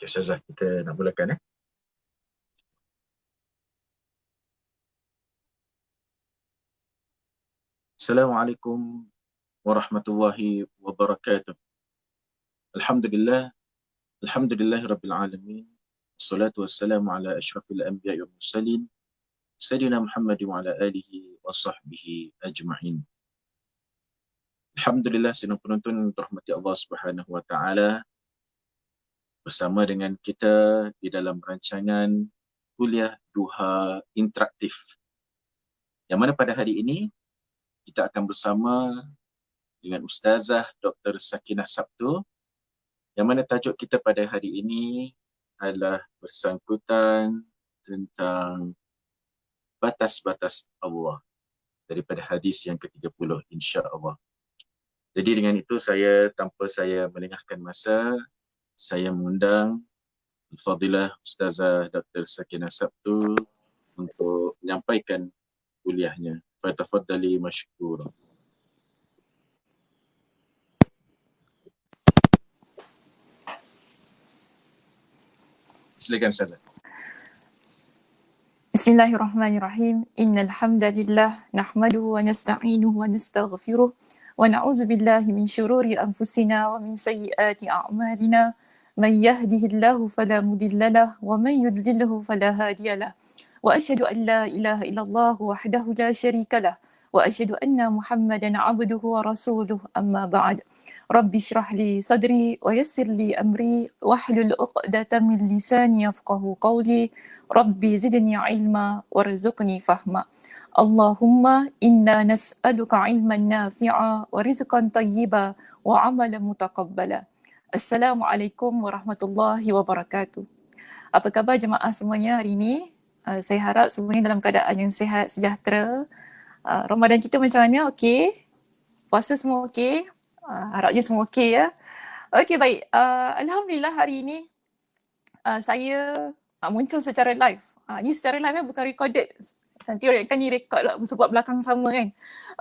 Okay, Ustazah, kita nak mulakan. Assalamualaikum warahmatullahi wabarakatuh. Alhamdulillah, alhamdulillahi rabbil alamin. Assalatu wassalamu ala asyrafil anbiya'i wal mursalin, Sayyidina Muhammad wa ala alihi wa sahbihi ajma'in. Alhamdulillah, sedang penonton rahmati Allah Subhanahu wa taala, bersama dengan kita di dalam rancangan kuliah duha interaktif, yang mana pada hari ini kita akan bersama dengan Ustazah Dr. Sakinah Sabtu, yang mana tajuk kita pada hari ini adalah bersangkutan tentang batas-batas Allah daripada hadis yang ke-30, insya-Allah. Jadi dengan itu tanpa saya melengahkan masa, saya mengundang Al-Fadilah Ustazah Dr. Sakinah Sabtu untuk menyampaikan kuliahnya. Fatafadhali mashkura. Silakan Ustazah. Bismillahirrahmanirrahim. Innal hamdalillah nahmaduhu wa nasta'inuhu wa nastaghfiruh wa na'udzu billahi min shururi anfusina wa min sayyiati a'malina. Man yahdihillahu fala mudhillalah wa man yudlilhu fala hadiyalah. Wa asyhadu an la ilaha illallah wahdahu la syarikalah wa asyhadu anna Muhammadan 'abduhu wa rasuluh, amma ba'd. Rabbi shrah li sadri wa yassir li amri wahlul 'uqdatam min lisani yafqahu qawli. Rabbi zidni ilma warzuqni fahma. Allahumma inna nas'aluka ilman nafi'a wa rizqan tayyiba wa amalan mutaqabbala. Assalamualaikum warahmatullahi wabarakatuh. Apa khabar jemaah semuanya hari ini? Saya harap semuanya dalam keadaan yang sihat, sejahtera. Ramadan kita macam mana? Okey? Puasa semua okey? Harapnya semua okey ya. Okey, baik. Alhamdulillah hari ini saya muncul secara live. Ini secara live bukan recorded. Nanti kan ni record lah sebab belakang sama kan.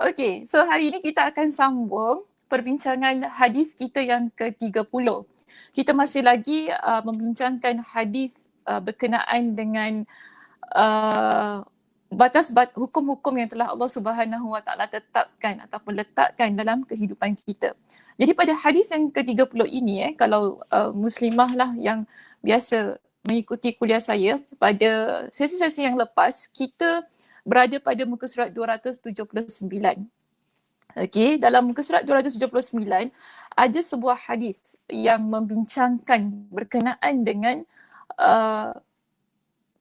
Okey, so hari ini kita akan sambung perbincangan hadis kita yang ke-30. Kita masih lagi membincangkan hadis berkenaan dengan hukum-hukum yang telah Allah Subhanahu Wa Taala tetapkan ataupun letakkan dalam kehidupan kita. Jadi pada hadis yang ke-30 ini kalau muslimah lah yang biasa mengikuti kuliah saya, pada sesi-sesi yang lepas kita berada pada muka surat 279. Okey, dalam muka surat 279 ada sebuah hadis yang membincangkan berkenaan dengan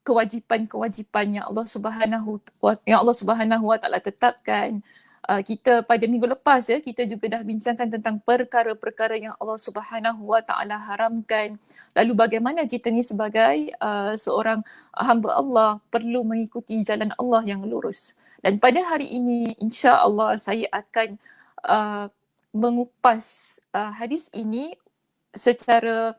kewajipan-kewajipan yang Allah Subhanahu Wa Taala tetapkan. Kita pada minggu lepas kita juga dah bincangkan tentang perkara-perkara yang Allah Subhanahu Wa Taala haramkan. Lalu bagaimana kita ni sebagai seorang hamba Allah perlu mengikuti jalan Allah yang lurus. Dan pada hari ini insya-Allah saya akan mengupas hadis ini secara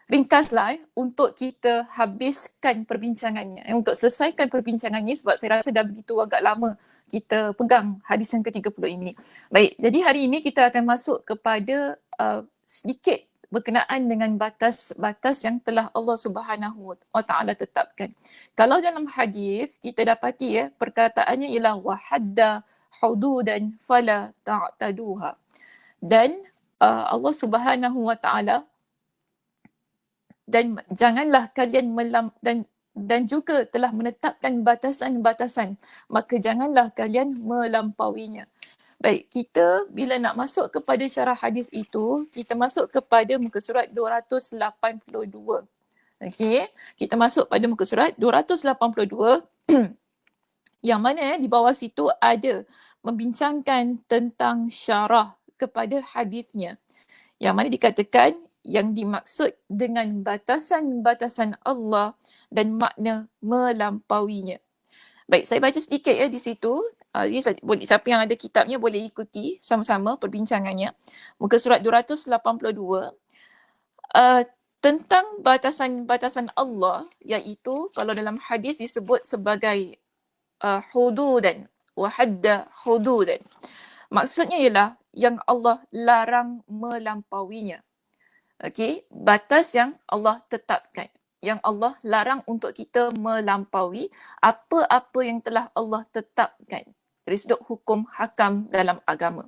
ringkaslah untuk kita habiskan perbincangannya, untuk selesaikan perbincangannya, sebab saya rasa dah begitu agak lama kita pegang hadis yang ke-30 ini. Baik, jadi hari ini kita akan masuk kepada sedikit berkenaan dengan batas-batas yang telah Allah Subhanahu Wa Taala tetapkan. Kalau dalam hadis kita dapati perkataannya ialah wahadda hududan fala ta'taduha. Dan Allah Subhanahu Wa Taala dan janganlah kalian dan juga telah menetapkan batasan-batasan, maka janganlah kalian melampauinya. Baik, kita bila nak masuk kepada syarah hadis itu, kita masuk kepada muka surat 282. Okey, kita masuk pada muka surat 282 yang mana di bawah situ ada membincangkan tentang syarah kepada hadisnya. Yang mana dikatakan yang dimaksud dengan batasan-batasan Allah dan makna melampauinya. Baik, saya baca sedikit di situ. Boleh, siapa yang ada kitabnya boleh ikuti sama-sama perbincangannya. Muka surat 282 tentang batasan-batasan Allah, iaitu kalau dalam hadis disebut sebagai hududan wa hadda hududan. Maksudnya ialah yang Allah larang melampauinya. Okey, batas yang Allah tetapkan. Yang Allah larang untuk kita melampaui apa-apa yang telah Allah tetapkan dari sudut hukum hakam dalam agama.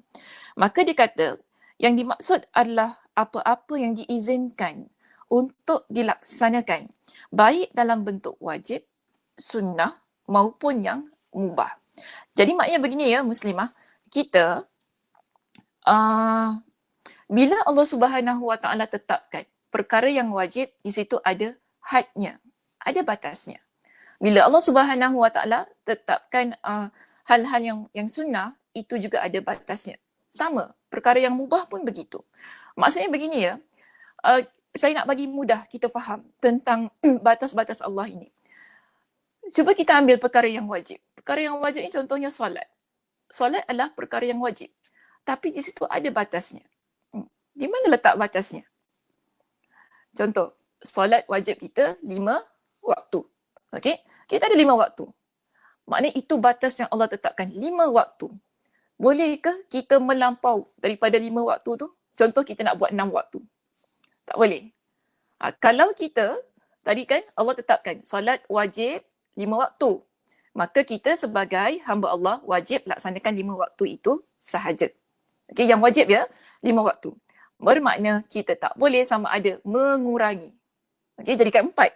Maka dia kata, yang dimaksud adalah apa-apa yang diizinkan untuk dilaksanakan, baik dalam bentuk wajib, sunnah maupun yang mubah. Jadi maknanya begini ya muslimah, kita bila Allah Subhanahu Wa Taala tetapkan perkara yang wajib, di situ ada hadnya, ada batasnya. Bila Allah Subhanahu Wa Taala tetapkan hal-hal yang sunnah, itu juga ada batasnya. Sama, perkara yang mubah pun begitu. Maksudnya begini ya, saya nak bagi mudah kita faham tentang batas-batas Allah ini. Cuba kita ambil perkara yang wajib. Perkara yang wajib ni contohnya solat. Solat adalah perkara yang wajib. Tapi di situ ada batasnya. Di mana letak batasnya? Contoh, solat wajib kita 5 waktu. Okey? Kita ada 5 waktu. Maknanya itu batas yang Allah tetapkan, 5 waktu. Bolehkah kita melampau daripada 5 waktu tu? Contoh kita nak buat 6 waktu. Tak boleh. Kalau kita, tadi kan Allah tetapkan solat wajib 5 waktu. Maka kita sebagai hamba Allah wajib laksanakan 5 waktu itu sahaja. Okey, yang wajib ya, 5 waktu. Bermakna kita tak boleh sama ada mengurangi. Okey, jadikan 4.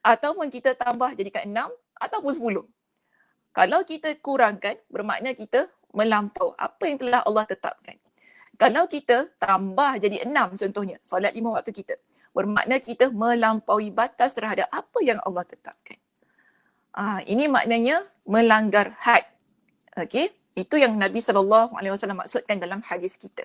Ataupun kita tambah jadikan 6 ataupun 10. Kalau kita kurangkan, bermakna kita melampau apa yang telah Allah tetapkan. Kalau kita tambah jadi 6 contohnya, solat 5 waktu kita, bermakna kita melampaui batas terhadap apa yang Allah tetapkan. Ini maknanya melanggar had. Okey, itu yang Nabi SAW maksudkan dalam hadis kita.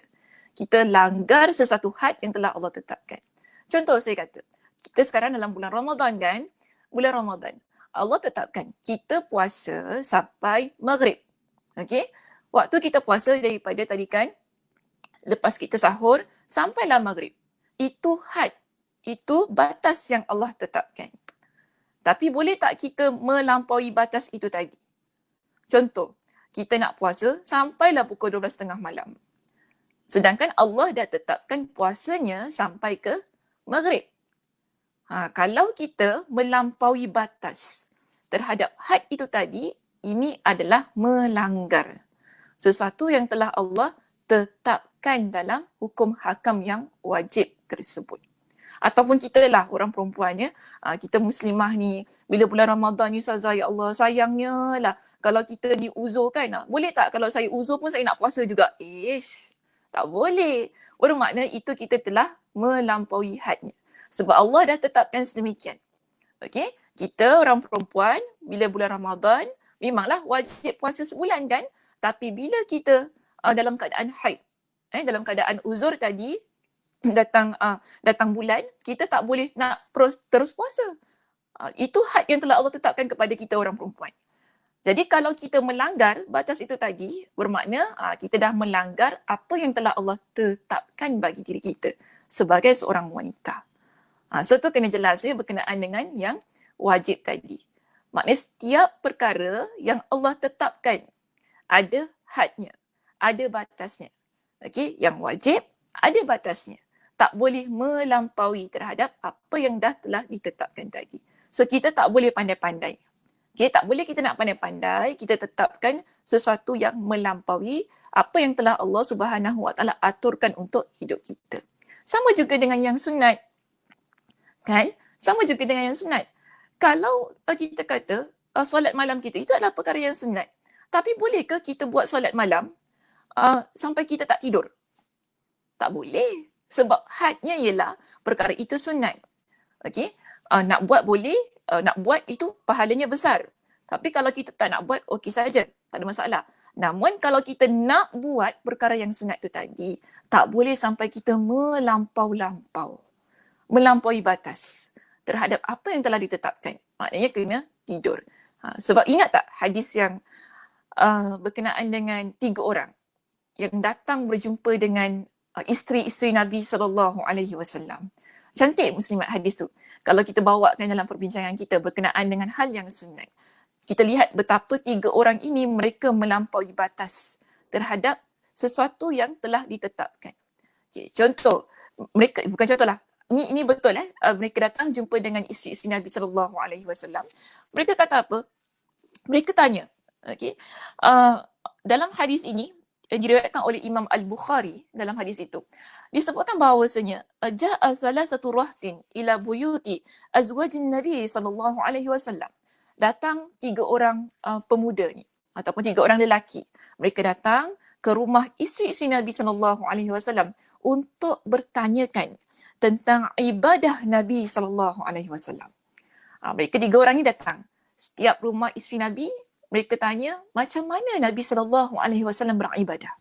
Kita langgar sesuatu had yang telah Allah tetapkan. Contoh saya kata, kita sekarang dalam bulan Ramadan kan, bulan Ramadan, Allah tetapkan kita puasa sampai maghrib. Okey, waktu kita puasa daripada tadi kan, lepas kita sahur sampailah maghrib. Itu had, itu batas yang Allah tetapkan. Tapi boleh tak kita melampaui batas itu tadi? Contoh, kita nak puasa sampailah pukul 12.30 malam. Sedangkan Allah dah tetapkan puasanya sampai ke maghrib. Kalau kita melampaui batas terhadap had itu tadi, ini adalah melanggar sesuatu yang telah Allah tetapkan dalam hukum hakam yang wajib tersebut. Ataupun kita lah orang perempuannya, kita muslimah ni, bila bulan Ramadan ni Ustazah, ya Allah sayangnya lah kalau kita ni uzur kan, boleh tak kalau saya uzur pun saya nak puasa juga? Tak boleh. Bermakna itu kita telah melampaui hadnya. Sebab Allah dah tetapkan sedemikian. Okey, kita orang perempuan bila bulan Ramadan memanglah wajib puasa sebulan kan? Tapi bila kita dalam keadaan haid, dalam keadaan uzur tadi, datang bulan, kita tak boleh nak terus puasa. Itu had yang telah Allah tetapkan kepada kita orang perempuan. Jadi kalau kita melanggar batas itu tadi, bermakna kita dah melanggar apa yang telah Allah tetapkan bagi diri kita sebagai seorang wanita. So tu kena jelas ya berkenaan dengan yang wajib tadi. Maknanya setiap perkara yang Allah tetapkan ada hadnya, ada batasnya. Okey, yang wajib ada batasnya. Tak boleh melampaui terhadap apa yang dah telah ditetapkan tadi. So kita tak boleh pandai-pandai. Okay, tak boleh kita nak pandai-pandai, kita tetapkan sesuatu yang melampaui apa yang telah Allah Subhanahu Wa Taala aturkan untuk hidup kita. Sama juga dengan yang sunat. Kan? Sama juga dengan yang sunat. Kalau kita kata solat malam kita, itu adalah perkara yang sunat. Tapi bolehkah kita buat solat malam sampai kita tak tidur? Tak boleh. Sebab hadnya ialah perkara itu sunat. Okey? Nak buat boleh, nak buat itu pahalanya besar. Tapi kalau kita tak nak buat, okey saja, tak ada masalah. Namun kalau kita nak buat perkara yang sunat tu tadi, tak boleh sampai kita melampaui batas terhadap apa yang telah ditetapkan. Maknanya kena tidur. Sebab ingat tak hadis yang berkenaan dengan 3 orang yang datang berjumpa dengan isteri-isteri Nabi SAW. Cantik muslimat hadis tu. Kalau kita bawakan dalam perbincangan kita berkenaan dengan hal yang sunat, kita lihat betapa 3 orang ini mereka melampaui batas terhadap sesuatu yang telah ditetapkan. Okay, contoh, mereka bukan contoh lah, ini betul mereka datang jumpa dengan isteri-isteri Nabi sallallahu alaihi wasallam. Mereka kata apa? Mereka tanya, okey. Dalam hadis ini diriwayatkan oleh Imam Al-Bukhari, dalam hadis itu disebutkan bahawasanya ja'a salasatu rahtin ila buyuti azwajin Nabi sallallahu alaihi wasallam. Datang 3 orang pemuda ni ataupun 3 orang lelaki. Mereka datang ke rumah isteri-isteri Nabi sallallahu alaihi wasallam untuk bertanyakan tentang ibadah Nabi sallallahu alaihi wasallam. Mereka 3 orang ni datang. Setiap rumah isteri Nabi, mereka tanya macam mana Nabi sallallahu alaihi wasallam beribadah.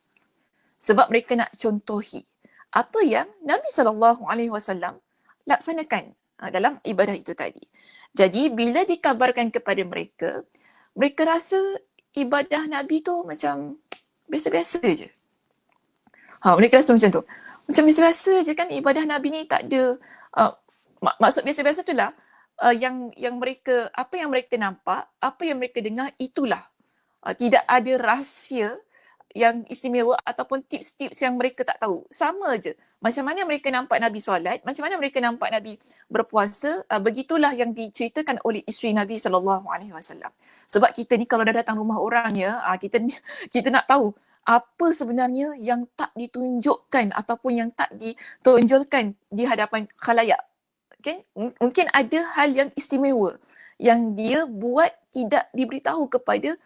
Sebab mereka nak contohi apa yang Nabi sallallahu alaihi wasallam laksanakan dalam ibadah itu tadi. Jadi bila dikabarkan kepada mereka, mereka rasa ibadah Nabi tu macam biasa-biasa je. Mereka rasa macam tu. Macam biasa-biasa je kan, ibadah Nabi ni tak ada maksud biasa-biasa tu lah yang mereka, apa yang mereka nampak, apa yang mereka dengar, itulah. Tidak ada rahsia yang istimewa ataupun tips-tips yang mereka tak tahu. Sama je. Macam mana mereka nampak Nabi solat, macam mana mereka nampak Nabi berpuasa, begitulah yang diceritakan oleh isteri Nabi sallallahu alaihi wasallam. Sebab kita ni kalau dah datang rumah orang ya, kita nak tahu apa sebenarnya yang tak ditunjukkan ataupun yang tak ditonjolkan di hadapan khalayak. Okay? Mungkin ada hal yang istimewa yang dia buat tidak diberitahu kepada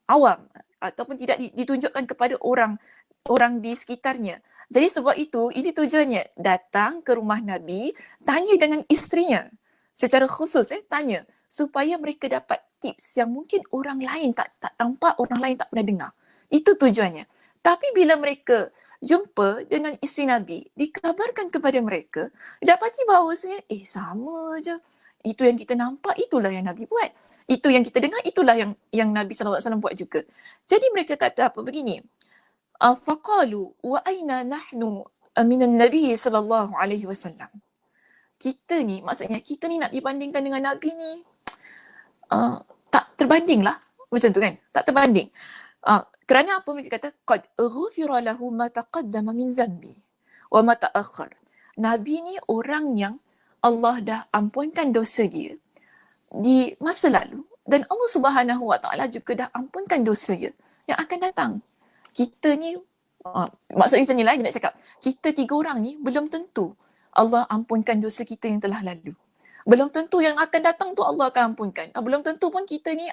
awam ataupun tidak ditunjukkan kepada orang di sekitarnya. Jadi sebab itu, ini tujuannya datang ke rumah Nabi, tanya dengan isterinya secara khusus, tanya supaya mereka dapat tips yang mungkin orang lain tak nampak, orang lain tak pernah dengar. Itu tujuannya. Tapi bila mereka jumpa dengan isteri Nabi, dikabarkan kepada mereka, dapati bahawasanya, sama je. Itu yang kita nampak, itulah yang Nabi buat. Itu yang kita dengar, itulah yang Nabi SAW buat juga. Jadi mereka kata apa begini, faqalu wa aina nahnu minan Nabi sallallahu alaihi wasallam. Kita ni, maksudnya kita ni nak dibandingkan dengan Nabi ni, tak terbanding lah. Macam tu kan, tak terbanding. Kerana apa mereka kata? Qad ghufira lahu ma taqaddama min zambi wa ma ta'akhkhar. Nabi ni orang yang Allah dah ampunkan dosa dia di masa lalu dan Allah Subhanahu Wa Taala juga dah ampunkan dosa dia yang akan datang. Kita ni maksudnya macam ni lah dia nak cakap. Kita 3 orang ni belum tentu Allah ampunkan dosa kita yang telah lalu. Belum tentu yang akan datang tu Allah akan ampunkan. Belum tentu pun kita ni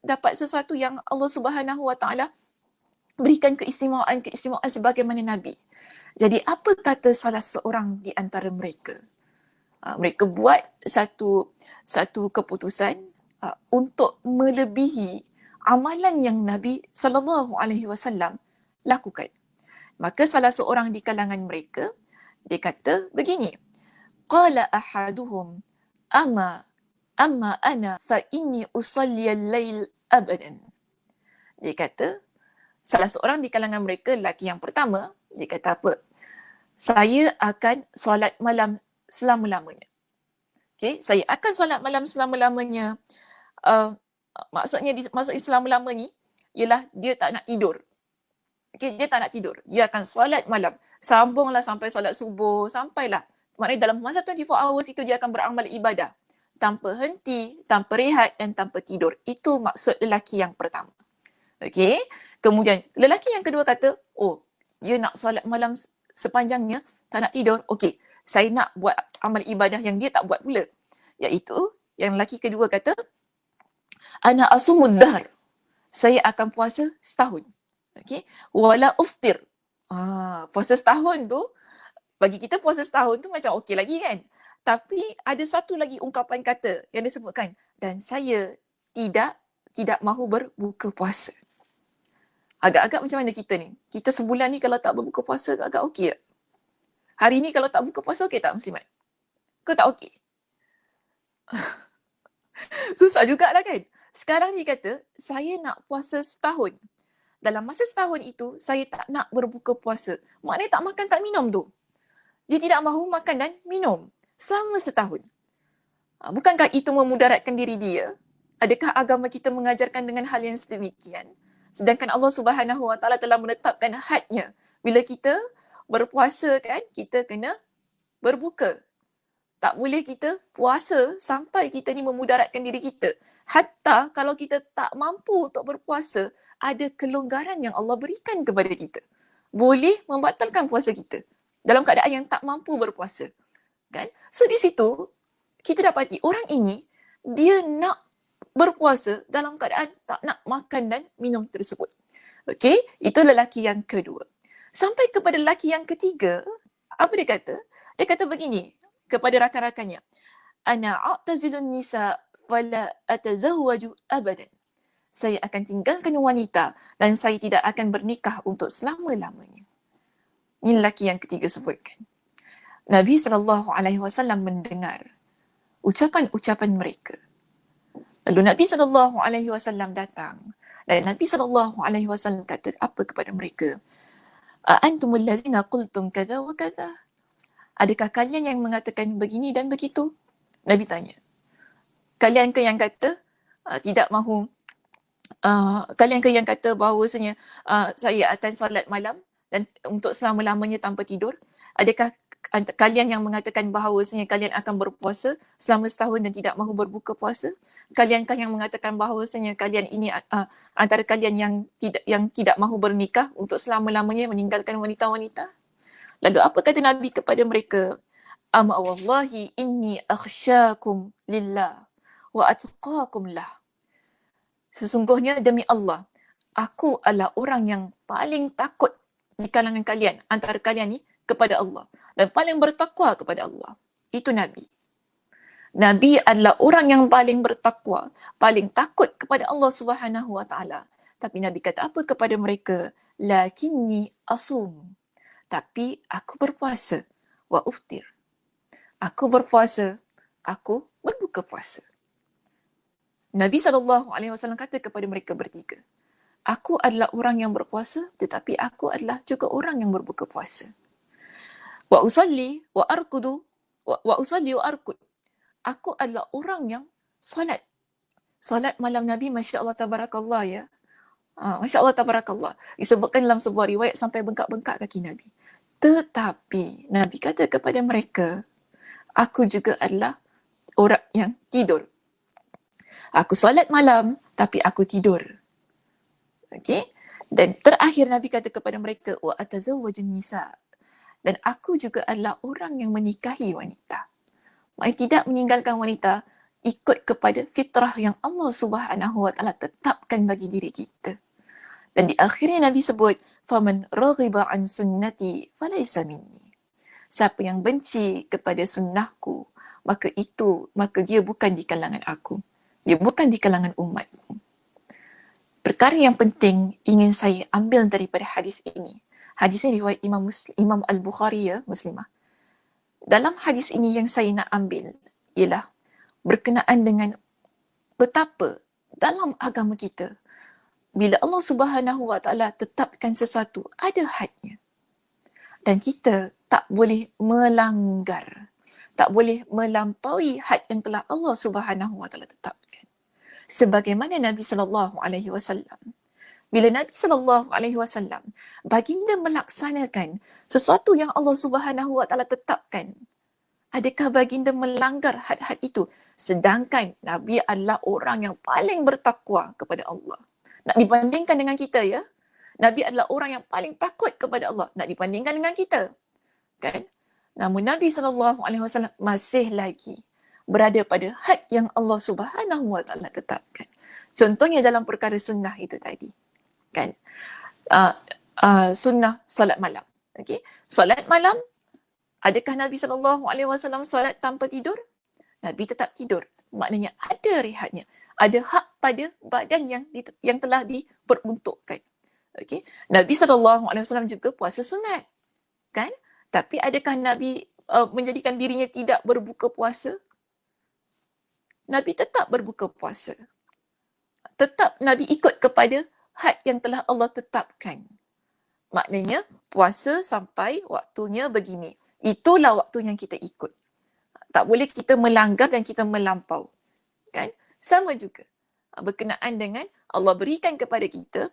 dapat sesuatu yang Allah Subhanahu Wa Taala berikan keistimewaan sebagaimana Nabi. Jadi apa kata salah seorang di antara mereka? Mereka buat satu keputusan untuk melebihi amalan yang Nabi sallallahu alaihi wasallam lakukan. Maka salah seorang di kalangan mereka dia kata begini. Qala ahaduhum amma ana fa inni usalli al-lail abadan. Dia kata, salah seorang di kalangan mereka, lelaki yang pertama, dia kata apa? Saya akan solat malam selama-lamanya. Okay, saya akan solat malam selama-lamanya. Maksudnya selama-lama ni ialah dia tak nak tidur. Okay, dia tak nak tidur. Dia akan solat malam. Sambunglah sampai solat subuh, sampailah. Maknanya dalam masa 24 hours itu dia akan beramal ibadah. Tanpa henti, tanpa rehat dan tanpa tidur. Itu maksud lelaki yang pertama. Okey. Kemudian lelaki yang kedua kata, dia nak solat malam sepanjangnya, tak nak tidur. Okey, saya nak buat amal ibadah yang dia tak buat pula. Iaitu yang lelaki kedua kata, ana asumud dahr. Saya akan puasa setahun. Okey. Wala uftir. Puasa setahun tu, bagi kita puasa setahun tu macam okey lagi kan. Tapi ada satu lagi ungkapan kata yang disebutkan, dan saya tidak mahu berbuka puasa. Agak-agak macam mana kita ni? Kita sebulan ni kalau tak berbuka puasa agak okey tak? Hari ni kalau tak buka puasa okey tak Muslimat? Ke tak okey? Susah jugalah kan? Sekarang ni kata, saya nak puasa setahun. Dalam masa setahun itu, saya tak nak berbuka puasa. Maknanya tak makan tak minum tu. Dia tidak mahu makan dan minum selama setahun. Bukankah itu memudaratkan diri dia? Adakah agama kita mengajarkan dengan hal yang sedemikian? Sedangkan Allah Subhanahu Wa Taala telah menetapkan hadnya. Bila kita berpuasa kan, kita kena berbuka. Tak boleh kita puasa sampai kita ni memudaratkan diri kita. Hatta kalau kita tak mampu untuk berpuasa, ada kelonggaran yang Allah berikan kepada kita. Boleh membatalkan puasa kita dalam keadaan yang tak mampu berpuasa. Kan? So di situ, kita dapati orang ini, dia nak berpuasa dalam keadaan tak nak makan dan minum tersebut. Okey, itu lelaki yang kedua. Sampai kepada lelaki yang ketiga, apa dia kata? Dia kata begini kepada rakan-rakannya. Ana a'tazilun nisa fala atazawwaju abadan. Saya akan tinggalkan wanita dan saya tidak akan bernikah untuk selama-lamanya. Ini lelaki yang ketiga sebutkan. Nabi SAW mendengar ucapan-ucapan mereka. Lalu Nabi SAW datang dan Nabi SAW kata apa kepada mereka? Antumul ladzina qultum kadza wa kadza. Adakah kalian yang mengatakan begini dan begitu? Nabi tanya. Kalian ke yang kata tidak mahu, kalian ke yang kata bahawasanya saya akan solat malam dan untuk selama-lamanya tanpa tidur? Adakah kalian yang mengatakan bahawasanya kalian akan berpuasa selama setahun dan tidak mahu berbuka puasa? Kaliankah yang mengatakan bahawasanya kalian ini antara kalian yang tidak mahu bernikah untuk selama-lamanya meninggalkan wanita-wanita? Lalu apa kata Nabi kepada mereka? Ama wallahi inni akhsyakum lillah wa atqakum lah. Sesungguhnya demi Allah, aku adalah orang yang paling takut di kalangan kalian, antara kalian ni, kepada Allah. Dan paling bertakwa kepada Allah. Itu Nabi. Nabi adalah orang yang paling bertakwa, paling takut kepada Allah Subhanahu Wa Taala. Tapi Nabi kata apa kepada mereka? Lakinni asum. Tapi aku berpuasa. Wa uftir. Aku berpuasa. Aku berbuka puasa. Nabi SAW kata kepada mereka bertiga, aku adalah orang yang berpuasa, tetapi aku adalah juga orang yang berbuka puasa. Wa usalli wa arkudu wa usalli wa arkud. Aku adalah orang yang solat. Solat malam Nabi, Masya Allah Tabarakallah ya. Masya Allah Tabarakallah. Disebutkan dalam sebuah riwayat sampai bengkak-bengkak kaki Nabi. Tetapi Nabi kata kepada mereka, aku juga adalah orang yang tidur. Aku solat malam, tapi aku tidur. Okey? Dan terakhir Nabi kata kepada mereka, wa atazawwajun nisa. Dan aku juga adalah orang yang menikahi wanita. Maksudnya tidak meninggalkan wanita, ikut kepada fitrah yang Allah Subhanahu Wa Taala tetapkan bagi diri kita. Dan di akhirnya Nabi sebut, faman raghiba an sunnati falaysa minni. Siapa yang benci kepada sunnahku, maka dia bukan di kalangan aku. Dia bukan di kalangan umatku. Perkara yang penting ingin saya ambil daripada hadis ini. Hadis ini riwayat Imam Al-Bukhari ya, Muslimah. Dalam hadis ini yang saya nak ambil ialah berkenaan dengan betapa dalam agama kita, bila Allah Subhanahu Wa Taala tetapkan sesuatu, ada hadnya. Dan kita tak boleh melanggar, tak boleh melampaui had yang telah Allah Subhanahu Wa Taala tetapkan. Sebagaimana Nabi SAW, bila Nabi SAW baginda melaksanakan sesuatu yang Allah Subhanahu Wa Taala tetapkan, adakah baginda melanggar had-had itu? Sedangkan Nabi adalah orang yang paling bertakwa kepada Allah. Nak dibandingkan dengan kita ya. Nabi adalah orang yang paling takut kepada Allah. Nak dibandingkan dengan kita. Kan? Namun Nabi SAW masih lagi berada pada had yang Allah Subhanahu Wa Taala tetapkan. Contohnya dalam perkara sunnah itu tadi. Kan? Sunnah solat malam. Okay? Solat malam, adakah Nabi SAW solat tanpa tidur? Nabi tetap tidur. Maknanya ada rehatnya. Ada hak pada badan yang telah diperuntukkan. Okay? Nabi SAW juga puasa sunat. Kan? Tapi adakah Nabi menjadikan dirinya tidak berbuka puasa? Nabi tetap berbuka puasa. Tetap Nabi ikut kepada had yang telah Allah tetapkan. Maknanya puasa sampai waktunya begini. Itulah waktu yang kita ikut. Tak boleh kita melanggar dan kita melampau. Kan? Sama juga. Berkenaan dengan Allah berikan kepada kita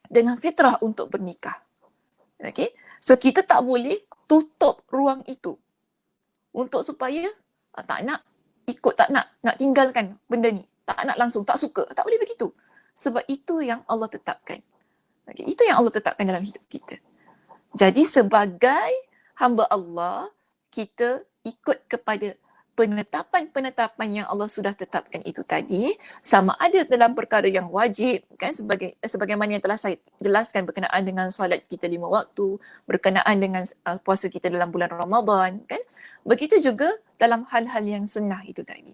dengan fitrah untuk bernikah. Okay? So kita tak boleh tutup ruang itu. untuk supaya tak nak ikut, tak nak tinggalkan benda ni, tak nak langsung, tak suka. Tak boleh begitu. Sebab itu yang Allah tetapkan. Okay, itu yang Allah tetapkan dalam hidup kita. Jadi sebagai hamba Allah, kita ikut kepada penetapan-penetapan yang Allah sudah tetapkan itu tadi, sama ada dalam perkara yang wajib, kan, sebagaimana yang telah saya jelaskan berkenaan dengan solat kita 5 waktu, berkenaan dengan puasa kita dalam bulan Ramadan, kan. Begitu juga dalam hal-hal yang sunnah itu tadi.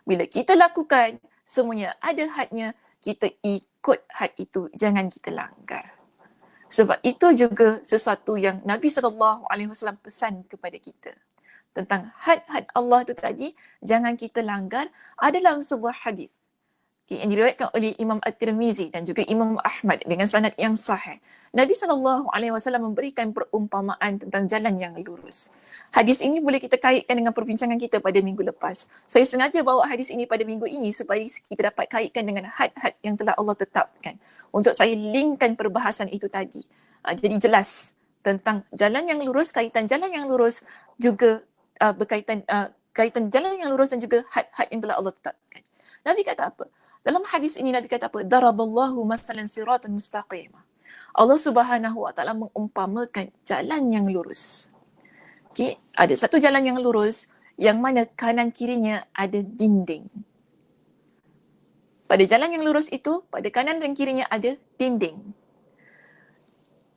Bila kita lakukan, semuanya ada hadnya, kita ikut had itu, jangan kita langgar. Sebab itu juga sesuatu yang Nabi SAW pesan kepada kita. Tentang had-had Allah itu tadi, jangan kita langgar. Ada dalam sebuah hadis yang diriwayatkan oleh Imam At-Tirmizi dan juga Imam Ahmad dengan sanad yang sahih. Nabi SAW memberikan perumpamaan tentang jalan yang lurus. Hadis ini boleh kita kaitkan dengan perbincangan kita pada minggu lepas. Saya sengaja bawa hadis ini pada minggu ini supaya kita dapat kaitkan dengan had-had yang telah Allah tetapkan. Untuk saya linkkan perbahasan itu tadi. Jadi jelas tentang jalan yang lurus, kaitan jalan yang lurus juga berkaitan kaitan jalan yang lurus dan juga had-had yang telah Allah tetapkan. Nabi kata apa? Dalam hadis ini Nabi kata apa? Daraballahu masalan siratan mustaqimah. Allah Subhanahu wa taala mengumpamakan jalan yang lurus. Okey, ada satu jalan yang lurus yang mana kanan kirinya ada dinding. Pada jalan yang lurus itu, pada kanan dan kirinya ada dinding.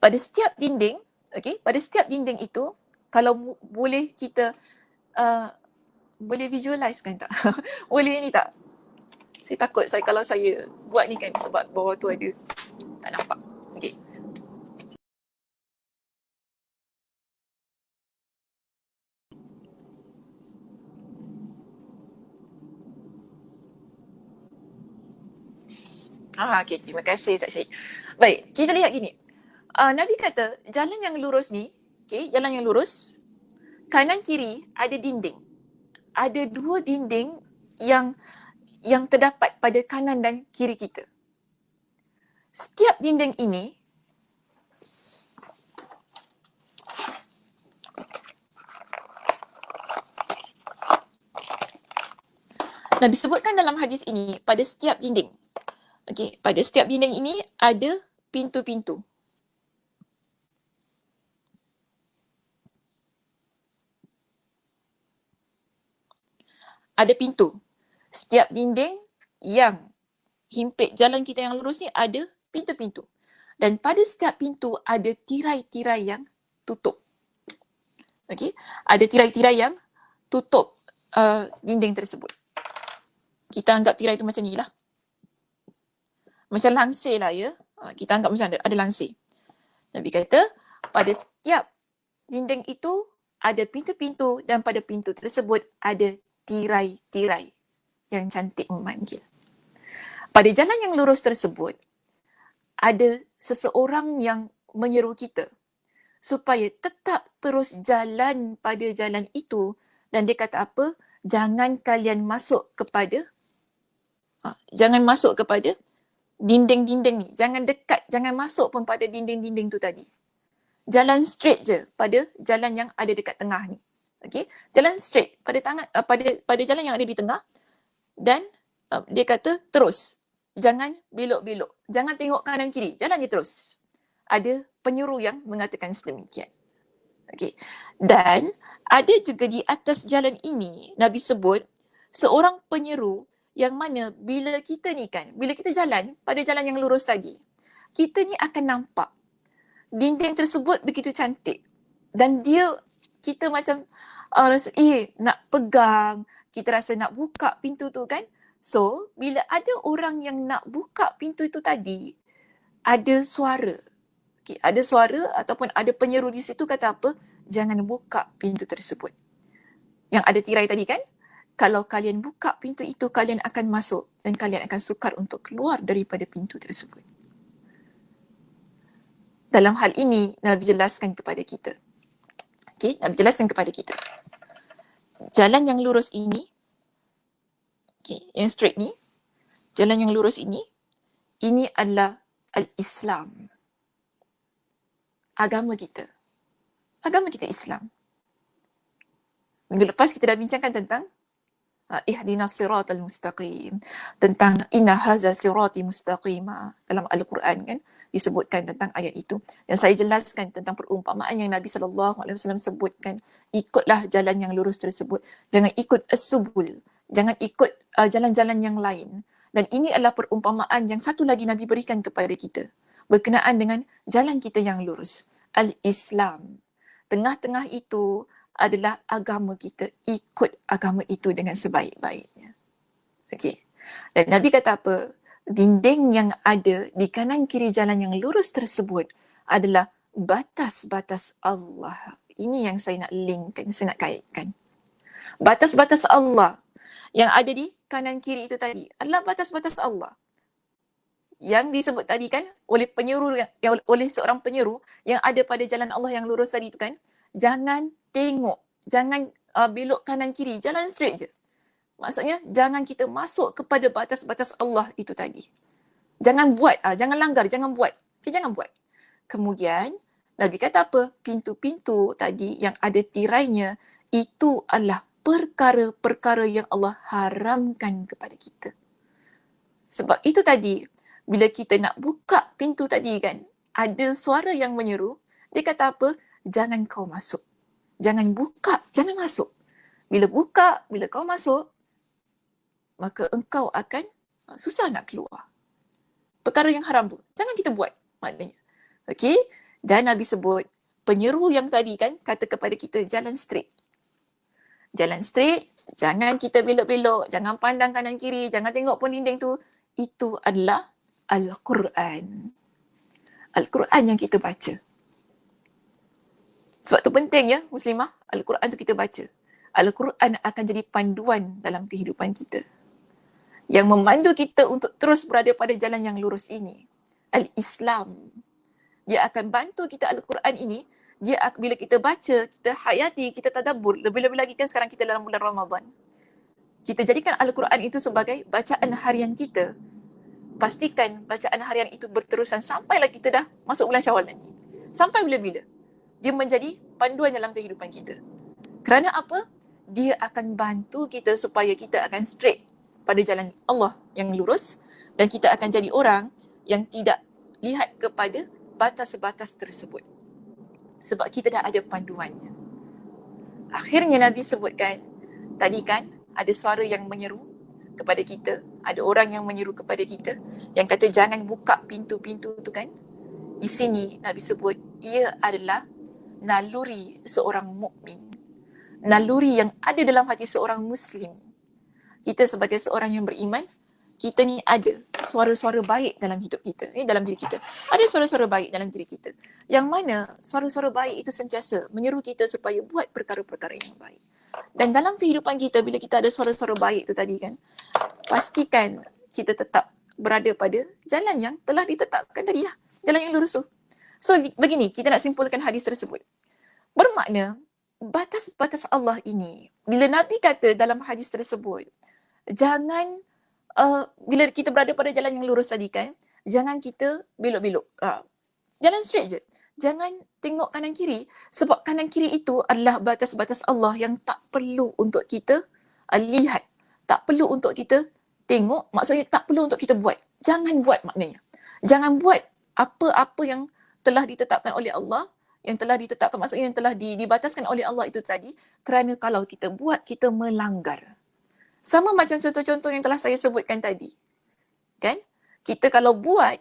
Pada setiap dinding, okey, pada setiap dinding itu, kalau boleh kita boleh visualize kan tak? Boleh ni tak? Saya takut kalau saya buat ni kan sebab bawah tu ada tak nampak. Okey. Okey, terima kasih Cik Syed. Baik, kita lihat gini. Nabi kata jalan yang lurus ni, okey, jalan yang lurus, kanan kiri ada dinding. Ada 2 dinding yang terdapat pada kanan dan kiri kita. Setiap dinding ini Nabi sebutkan dalam hadis ini pada setiap dinding. Okey, pada setiap dinding ini ada pintu-pintu. Ada pintu. Setiap dinding yang himpit jalan kita yang lurus ni ada pintu-pintu. Dan pada setiap pintu ada tirai-tirai yang tutup. Okey, ada tirai-tirai yang tutup dinding tersebut. Kita anggap tirai tu macam ni lah. Macam langsir lah ya. Kita anggap macam ada langsir. Nabi kata pada setiap dinding itu ada pintu-pintu dan pada pintu tersebut ada tirai-tirai yang cantik memanggil. Pada jalan yang lurus tersebut, ada seseorang yang menyeru kita supaya tetap terus jalan pada jalan itu, dan dia kata apa? Jangan kalian masuk kepada dinding-dinding ni. Jangan dekat, jangan masuk pun pada dinding-dinding tu tadi. Jalan straight je pada jalan yang ada dekat tengah ni. Okey, jalan straight pada jalan yang ada di tengah, dan dia kata terus, jangan belok-belok, jangan tengok kanan kiri, jalan je terus. Ada penyuruh yang mengatakan sedemikian. Okey, dan ada juga di atas jalan ini Nabi sebut seorang penyeru yang mana bila kita jalan pada jalan yang lurus tadi, kita ni akan nampak dinding tersebut begitu cantik, dan kita macam rasa nak pegang, kita rasa nak buka pintu tu kan. So bila ada orang yang nak buka pintu itu tadi, ada suara, ada suara ataupun ada penyeru di situ kata apa? Jangan buka pintu tersebut yang ada tirai tadi kan. Kalau kalian buka pintu itu, kalian akan masuk dan kalian akan sukar untuk keluar daripada pintu tersebut. Dalam hal ini Nabi jelaskan kepada kita. Okey, Nabi jelaskan kepada kita. Jalan yang lurus ini, yang straight ni, jalan yang lurus ini adalah al-Islam. Agama kita Islam. Minggu lepas kita dah bincangkan tentang ihdinas siratal mustaqim, tentang inna haza sirati mustaqima. Dalam Al-Quran kan disebutkan tentang ayat itu. Yang saya jelaskan tentang perumpamaan yang Nabi SAW sebutkan, ikutlah jalan yang lurus tersebut, jangan ikut as-subul, jangan ikut jalan-jalan yang lain. Dan ini adalah perumpamaan yang satu lagi Nabi berikan kepada kita berkenaan dengan jalan kita yang lurus, al-Islam. Tengah-tengah itu adalah agama kita, ikut agama itu dengan sebaik-baiknya. Okey. Dan Nabi kata apa? Dinding yang ada di kanan kiri jalan yang lurus tersebut adalah batas-batas Allah. Ini yang saya nak linkkan, saya nak kaitkan. Batas-batas Allah yang ada di kanan kiri itu tadi adalah batas-batas Allah. Yang disebut tadi kan oleh penyeru oleh seorang penyeru yang ada pada jalan Allah yang lurus tadi itu kan, jangan tengok, jangan belok kanan kiri, jalan straight je. Maksudnya jangan kita masuk kepada batas-batas Allah itu tadi. Jangan buat, jangan langgar, jangan buat. Okay, jangan buat. Kemudian Nabi kata apa? Pintu-pintu tadi yang ada tirainya itu adalah perkara-perkara yang Allah haramkan kepada kita. Sebab itu tadi bila kita nak buka pintu tadi kan, ada suara yang menyeru, dia kata apa? Jangan kau masuk. Jangan buka, jangan masuk. Bila buka, bila kau masuk, maka engkau akan susah nak keluar. Perkara yang haram tu, jangan kita buat maknanya. Okey? Dan Nabi sebut, penyeru yang tadi kan, kata kepada kita, jalan straight. Jalan straight, jangan kita belok-belok, jangan pandang kanan kiri, jangan tengok pun dinding tu. Itu adalah Al-Quran. Al-Quran yang kita baca. Sebab tu penting ya Muslimah, Al-Quran tu kita baca. Al-Quran akan jadi panduan dalam kehidupan kita. Yang memandu kita untuk terus berada pada jalan yang lurus ini. Al-Islam. Dia akan bantu kita Al-Quran ini. Bila kita baca, kita hayati, kita tadabbur. Lebih-lebih lagi kan sekarang kita dalam bulan Ramadan. Kita jadikan Al-Quran itu sebagai bacaan harian kita. Pastikan bacaan harian itu berterusan sampailah kita dah masuk bulan Syawal nanti. Sampai bila-bila. Dia menjadi panduan dalam kehidupan kita. Kerana apa? Dia akan bantu kita supaya kita akan straight pada jalan Allah yang lurus dan kita akan jadi orang yang tidak lihat kepada batas-batas tersebut. Sebab kita dah ada panduannya. Akhirnya Nabi sebutkan, tadi kan ada suara yang menyeru kepada kita, ada orang yang menyeru kepada kita yang kata jangan buka pintu-pintu tu kan. Di sini Nabi sebut ia adalah naluri seorang mukmin, naluri yang ada dalam hati seorang Muslim. Kita sebagai seorang yang beriman, kita ni ada suara-suara baik dalam hidup kita, dalam diri kita. Ada suara-suara baik dalam diri kita. Yang mana suara-suara baik itu sentiasa menyeru kita supaya buat perkara-perkara yang baik. Dan dalam kehidupan kita, bila kita ada suara-suara baik tu tadi kan, pastikan kita tetap berada pada jalan yang telah ditetapkan tadi lah. Jalan yang lurus tu. So begini, kita nak simpulkan hadis tersebut. Bermakna, batas-batas Allah ini, bila Nabi kata dalam hadis tersebut, jangan, bila kita berada pada jalan yang lurus tadi kan, jangan kita belok-belok. Jalan straight je. Jangan tengok kanan kiri. Sebab kanan kiri itu adalah batas-batas Allah yang tak perlu untuk kita lihat. Tak perlu untuk kita tengok. Maksudnya tak perlu untuk kita buat. Jangan buat maknanya. Jangan buat apa-apa yang telah ditetapkan oleh Allah, yang telah ditetapkan, maksudnya yang telah dibataskan oleh Allah itu tadi, kerana kalau kita buat, kita melanggar. Sama macam contoh-contoh yang telah saya sebutkan tadi. Kan? Kita kalau buat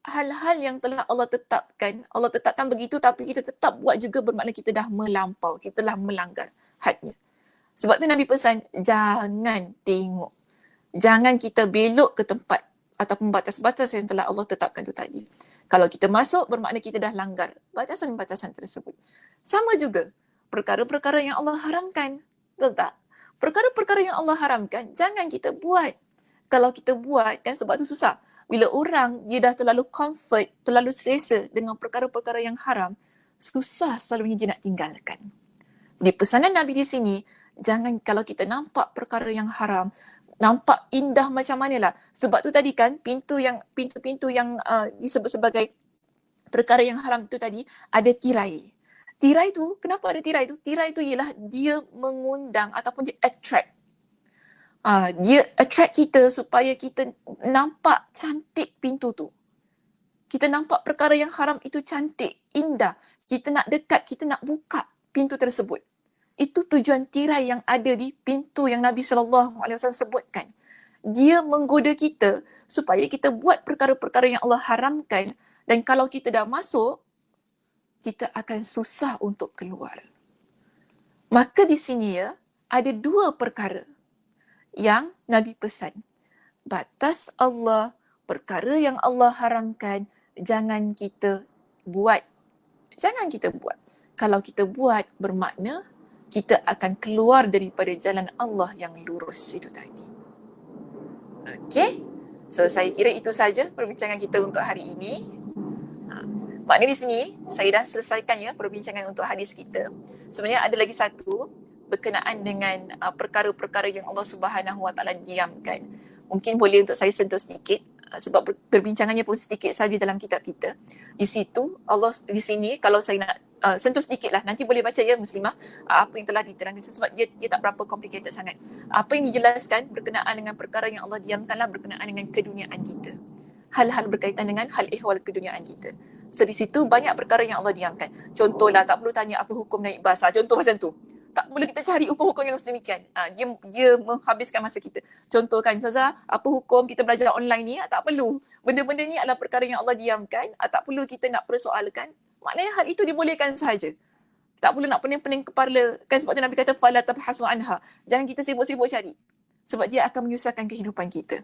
hal-hal yang telah Allah tetapkan begitu, tapi kita tetap buat juga, bermakna kita dah melampau, kita telah melanggar hadnya. Sebab tu Nabi pesan, jangan tengok. Jangan kita belok ke tempat ataupun batas-batas yang telah Allah tetapkan tu tadi. Kalau kita masuk, bermakna kita dah langgar batasan-batasan tersebut. Sama juga, perkara-perkara yang Allah haramkan. Betul tak? Perkara-perkara yang Allah haramkan, jangan kita buat. Kalau kita buat, kan sebab tu susah. Bila orang, dia dah terlalu comfort, terlalu selesa dengan perkara-perkara yang haram, susah selalunya dia nak tinggalkan. Jadi pesanan Nabi di sini, jangan kalau kita nampak perkara yang haram, nampak indah macam manalah. Sebab tu tadi kan, pintu-pintu yang disebut sebagai perkara yang haram tu tadi, ada tirai. Tirai tu, kenapa ada tirai tu? Tirai tu ialah dia mengundang ataupun dia attract. Dia attract kita supaya kita nampak cantik pintu tu. Kita nampak perkara yang haram itu cantik, indah. Kita nak dekat, kita nak buka pintu tersebut. Itu tujuan tirai yang ada di pintu yang Nabi SAW sebutkan. Dia menggoda kita supaya kita buat perkara-perkara yang Allah haramkan, dan kalau kita dah masuk, kita akan susah untuk keluar. Maka di sini ya, ada dua perkara yang Nabi pesan. Batas Allah, perkara yang Allah haramkan, jangan kita buat. Jangan kita buat. Kalau kita buat, bermakna kita akan keluar daripada jalan Allah yang lurus itu tadi. Okey? So, saya kira itu saja perbincangan kita untuk hari ini. Maknanya di sini, saya dah selesaikan ya perbincangan untuk hadis kita. Sebenarnya ada lagi satu berkenaan dengan perkara-perkara yang Allah Subhanahu Wa Taala diamkan. Mungkin boleh untuk saya sentuh sedikit sebab perbincangannya pun sedikit saja dalam kitab kita. Di situ Allah di sini, kalau saya nak sentuh sedikit lah, nanti boleh baca ya Muslimah apa yang telah diterangkan sebab dia tak berapa complicated sangat. Apa yang dijelaskan berkenaan dengan perkara yang Allah diamkanlah berkenaan dengan keduniaan kita. Hal-hal berkaitan dengan hal ihwal keduniaan kita. So di situ banyak perkara yang Allah diamkan. Contohlah, tak perlu tanya apa hukum naik bas. Contoh macam tu. Tak perlu kita cari hukum-hukum yang sedemikian. Dia menghabiskan masa kita. Contoh kan, Ustazah, apa hukum kita belajar online ni? Tak perlu. Benda-benda ni adalah perkara yang Allah diamkan. Tak perlu kita nak persoalkan. Maknanya hal itu dibolehkan sahaja. Tak perlu nak pening-pening kepala. Kan sebab tu Nabi kata, fala tabhasu anha. Jangan kita sibuk-sibuk cari. Sebab dia akan menyusahkan kehidupan kita.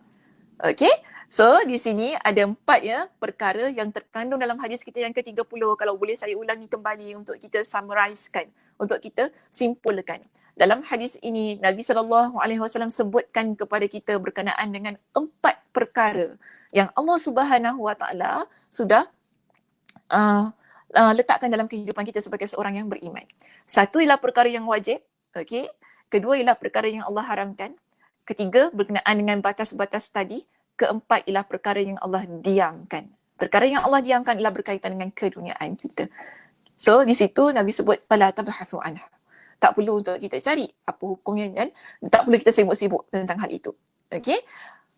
Okay, so di sini ada 4 ya perkara yang terkandung dalam hadis kita yang ke-30. Kalau boleh saya ulangi kembali untuk kita summarizekan, untuk kita simpulkan. Dalam hadis ini Nabi SAW sebutkan kepada kita berkenaan dengan 4 perkara yang Allah Subhanahu Wa Taala sudah letakkan dalam kehidupan kita sebagai seorang yang beriman. Satu ialah perkara yang wajib, okey. Kedua ialah perkara yang Allah haramkan. Ketiga, berkenaan dengan batas-batas tadi. Keempat ialah perkara yang Allah diamkan. Perkara yang Allah diamkan ialah berkaitan dengan keduniaan kita. So, di situ Nabi sebut, fala tabhasu anha. Tak perlu untuk kita cari apa hukumnya dan tak perlu kita sibuk-sibuk tentang hal itu. Okey?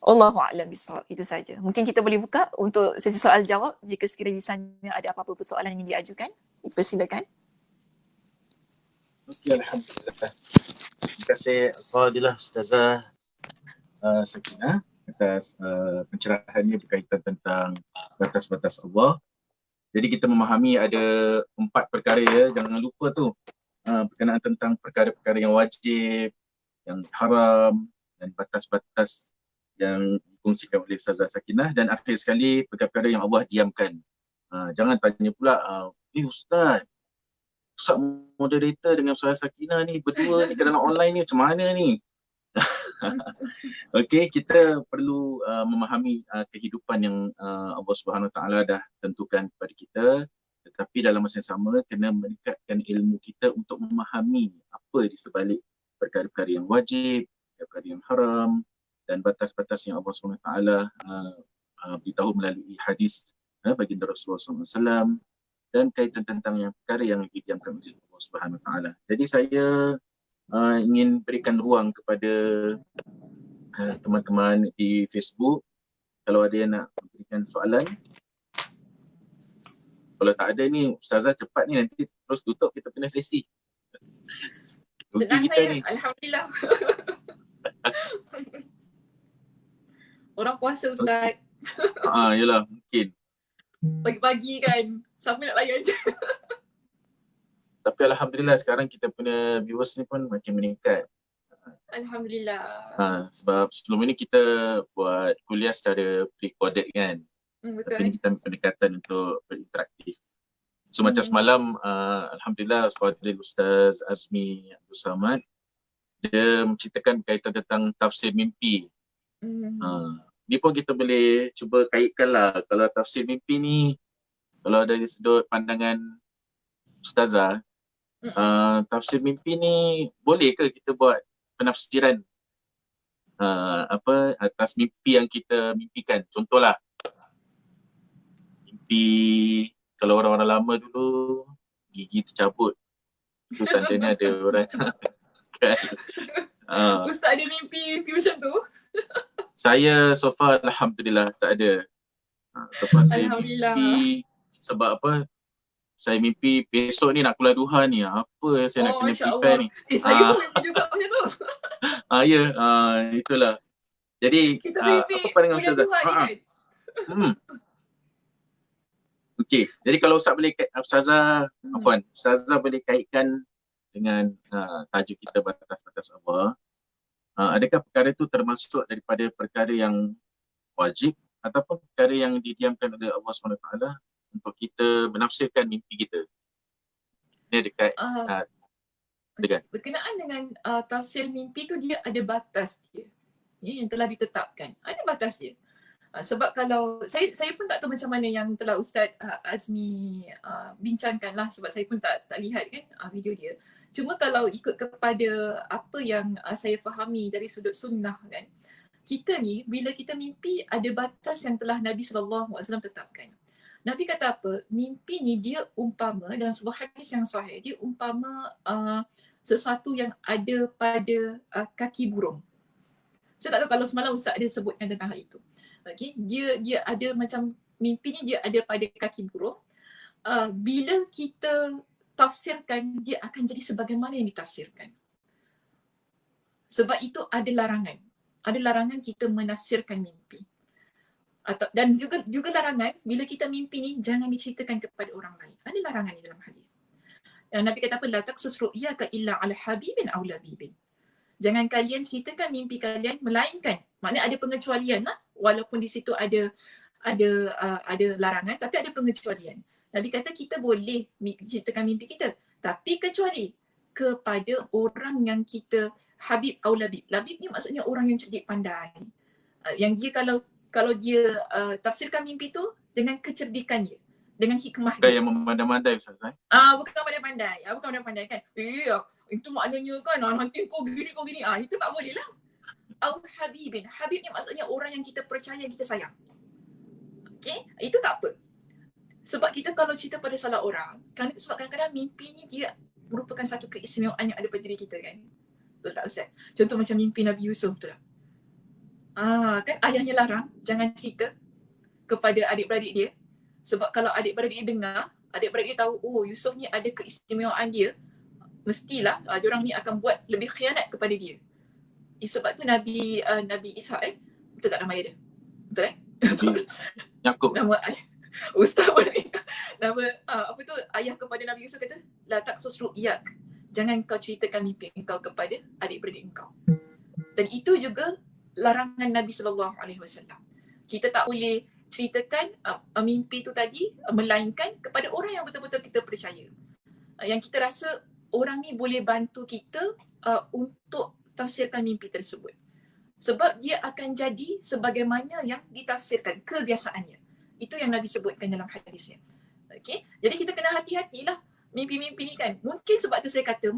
Allahu a'lam bishawab. Itu saja. Mungkin kita boleh buka untuk sesi soal jawab jika sekiranya di sana ada apa-apa persoalan yang diajukan. Dipersilakan. Okey, alhamdulillah. Terima kasih Fadilah Ustazah Sakinah atas pencerahannya berkaitan tentang batas-batas Allah. Jadi kita memahami ada 4 perkara ya, jangan lupa tu berkenaan tentang perkara-perkara yang wajib, yang haram dan batas-batas yang dikongsikan oleh Ustazah Sakinah, dan akhir sekali perkara-perkara yang Allah diamkan. Jangan tanya pula, Ustaz moderator dengan Ustazah Sakinah ni berdua ni dalam online ni macam mana ni? Okey, kita perlu memahami kehidupan yang Allah Subhanahu Wa Taala dah tentukan kepada kita, tetapi dalam masa yang sama kena meningkatkan ilmu kita untuk memahami apa di sebalik perkara-perkara yang wajib, perkara yang haram dan batas-batas yang Allah Subhanahu Wa Taala beritahu melalui hadis baginda Rasulullah SAW dan kaitan tentang yang perkara yang didiamkan oleh Allah Subhanahu Wa Taala. Jadi saya ingin berikan ruang kepada teman-teman di Facebook kalau ada yang nak berikan soalan. Kalau tak ada ni Ustazah cepat ni, nanti terus tutup kita punya sesi. Tenang saya, ni. Alhamdulillah. Orang puasa Ustaz. Yalah mungkin. Pagi-pagi kan, siapa nak layan je. Tapi alhamdulillah sekarang kita punya viewers ni pun makin meningkat. Alhamdulillah. Sebab sebelum ini kita buat kuliah secara pre-recorded kan. Betul. Tapi kita ambil pendekatan untuk berinteraktif. So macam semalam, alhamdulillah Fadil Ustaz Azmi Abdul Samad, dia menceritakan berkaitan tentang tafsir mimpi. Ni pun kita boleh cuba kaitkan lah. Kalau tafsir mimpi ni, kalau dari sudut pandangan Ustazah, tafsir mimpi ni boleh ke kita buat penafsiran atas mimpi yang kita mimpikan? Contohlah, mimpi kalau orang-orang lama dulu gigi tercabut. Itu tandanya ada orang kan. Ustaz ada mimpi macam tu? Saya so far alhamdulillah tak ada. So far saya Alhamdulillah. mimpi sebab apa? Saya mimpi besok ni nak keluar duha ni. Apa saya nak Oh, kena Masya prepare Allah. ni? Saya pun mimpi juga macam tu. Ya, itulah. Jadi Kita apa mimpi pandangan kuliah Ustazah? duha ni kan? Okey. Jadi kalau Ustazah boleh kaitkan dengan tajuk kita batas-batas Allah. Adakah perkara itu termasuk daripada perkara yang wajib ataupun perkara yang didiamkan oleh Allah SWT untuk kita menafsirkan mimpi kita? Dia dekat dengan Berkenaan dengan tafsir mimpi tu, dia ada batas dia. Yang telah ditetapkan. Ada batas dia. Sebab kalau saya pun tak tahu macam mana yang telah Ustaz Azmi bincangkan lah, sebab saya pun tak lihat kan video dia. Cuma kalau ikut kepada apa yang saya fahami dari sudut sunnah kan, kita ni bila kita mimpi ada batas yang telah Nabi SAW tetapkan. Nabi kata apa? Mimpi ni dia umpama, dalam sebuah hadis yang sahih, dia umpama sesuatu yang ada pada kaki burung. Saya tak tahu kalau semalam Ustaz ada sebutkan tentang hal itu. Okay, dia ada macam mimpi ni dia ada pada kaki burung. Bila kita tafsirkan, dia akan jadi sebagaimana yang ditafsirkan. Sebab itu ada larangan. Ada larangan kita menafsirkan mimpi. Dan juga larangan bila kita mimpi ni jangan diceritakan kepada orang lain. Ada larangan di dalam hadis. Nabi kata apa? La taqsus ru'yaka illa ala habibin aw labibin. Jangan kalian ceritakan mimpi kalian melainkan, maknanya ada pengecualian lah, walaupun di situ ada larangan tapi ada pengecualian. Nabi kata kita boleh ceritakan mimpi kita, tapi kecuali kepada orang yang kita habib atau labib. Labib ni maksudnya orang yang cerdik pandai. Yang dia kalau dia tafsirkan mimpi tu dengan kecerdikan dia, dengan hikmah dia. yang memandai-mandai Ustaz. Bukan pandai-pandai. Bukan pandai-pandai kan. Itu maknanya kan nanti kau gini. Itu tak boleh lah. Al-Habibin. Habib ni maksudnya orang yang kita percaya, yang kita sayang. Okay? Itu tak apa. Sebab kita kalau cerita pada salah orang, sebab kadang-kadang mimpi ni dia merupakan satu keistimewaan yang ada pada diri kita kan. Betul tak Ustaz? Contoh macam mimpi Nabi Yusuf tu lah. Kan ayahnya larang jangan cerita kepada adik-beradik dia. Sebab kalau adik-beradik dia dengar, adik-beradik dia tahu, oh Yusuf ni ada keistimewaan dia, mestilah diorang ni akan buat lebih khianat kepada dia. Sebab tu Nabi Ishaq betul tak nama ayah dia? Betul Yakub. Nama Ustaz boleh. Nama apa tu, ayah kepada Nabi Yusuf kata, la taqsus ru'yak. Jangan kau ceritakan mimpi engkau kepada adik-beradik engkau. Dan itu juga larangan Nabi SAW. Kita tak boleh ceritakan mimpi tu tadi melainkan kepada orang yang betul-betul kita percaya. Yang kita rasa orang ni boleh bantu kita untuk tafsirkan mimpi tersebut. Sebab dia akan jadi sebagaimana yang ditafsirkan, kebiasaannya. Itu yang Nabi sebutkan dalam hadisnya. Okay? Jadi kita kena hati-hatilah mimpi-mimpi ni kan. Mungkin sebab tu saya kata,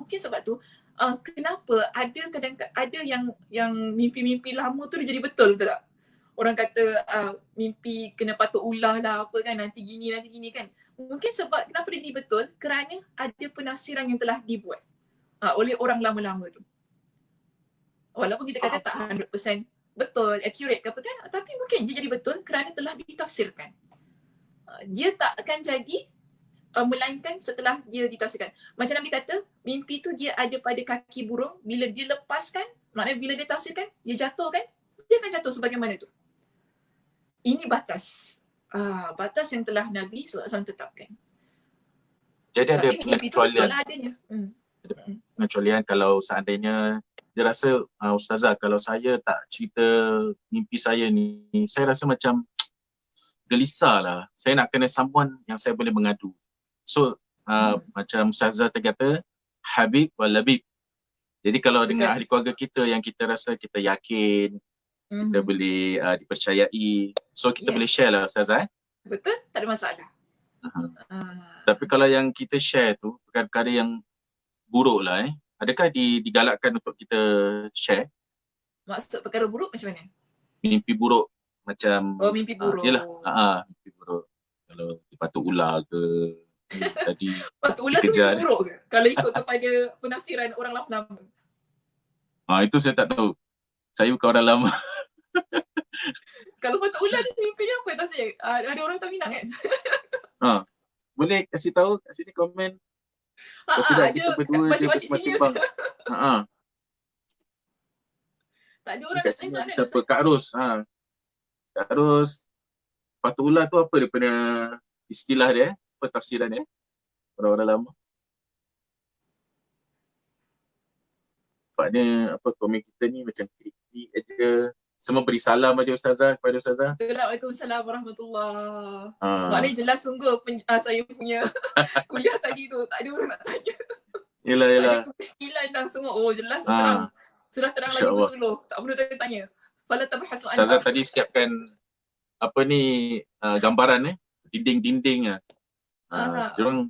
kenapa ada yang mimpi-mimpi lama tu dia jadi betul tak? Orang kata mimpi kena patuk ular lah apa kan, nanti gini kan. Mungkin sebab kenapa dia jadi betul, kerana ada penafsiran yang telah dibuat oleh orang lama-lama tu. Walaupun kita kata tak 100% betul, accurate ke apa kan, tapi mungkin dia jadi betul kerana telah ditafsirkan. Dia tak akan jadi melainkan setelah dia ditafsirkan. Macam Nabi kata, mimpi tu dia ada pada kaki burung, bila dia lepaskan, maknanya bila dia tafsirkan, dia jatuh kan, dia akan jatuh sebagaimana tu. Ini batas. Batas yang telah Nabi SAW tetapkan. Jadi ada pengecualian. Ada pengecualian kalau seandainya dia rasa Ustazah, kalau saya tak cerita mimpi saya ni, saya rasa macam gelisah lah. Saya nak kena someone yang saya boleh mengadu. So macam Ustazah kata, Habib wal Labib. Jadi kalau dengan ahli keluarga kita yang kita rasa kita yakin, kita boleh dipercayai, so kita boleh share lah Ustazah. Betul, tak ada masalah. Tapi kalau yang kita share tu perkara-perkara yang buruk lah adakah digalakkan untuk kita share? Maksud perkara buruk macam mana? Mimpi buruk macam mimpi buruk. Yelah, mimpi buruk. Kalau dipatuk ular ke, tadi Batu ular tu dikejar. mimpi buruk ke? Kalau ikut kepada penafsiran orang lama-lama. Itu saya tak tahu. Saya bukan orang lama. Kalau batu ular ni mimpi dia apa tafsir? Ada orang tak minat kan? Boleh kasih tahu kat sini komen. Kalau tidak Ada kita berdua je makcik-makcik sini. bersembang-sembang. Tak ada orang Kat nak tanya sini ada soalan. siapa? Kak Ros. Kak Ros, batu ular tu apa dia punya istilah dia? Apa tafsiran dia? Orang-orang lama. Sebabnya apa komen kita ni macam klik-klik aja. Semua beri salam aja Ustazah kepada Ustazah. Waalaikumsalam warahmatullahi. Ah. Maknanya jelas sungguh saya punya kuliah tadi tu. Tak ada orang nak tanya. Yelah. Tak ada kepikiran dah semua. Oh jelas terang. Sudah terang lagi bersuluh. Tak perlu tanya. Fala tabhasu anha. Ustazah tadi siapkan apa ni gambaran dinding-dinding. Diorang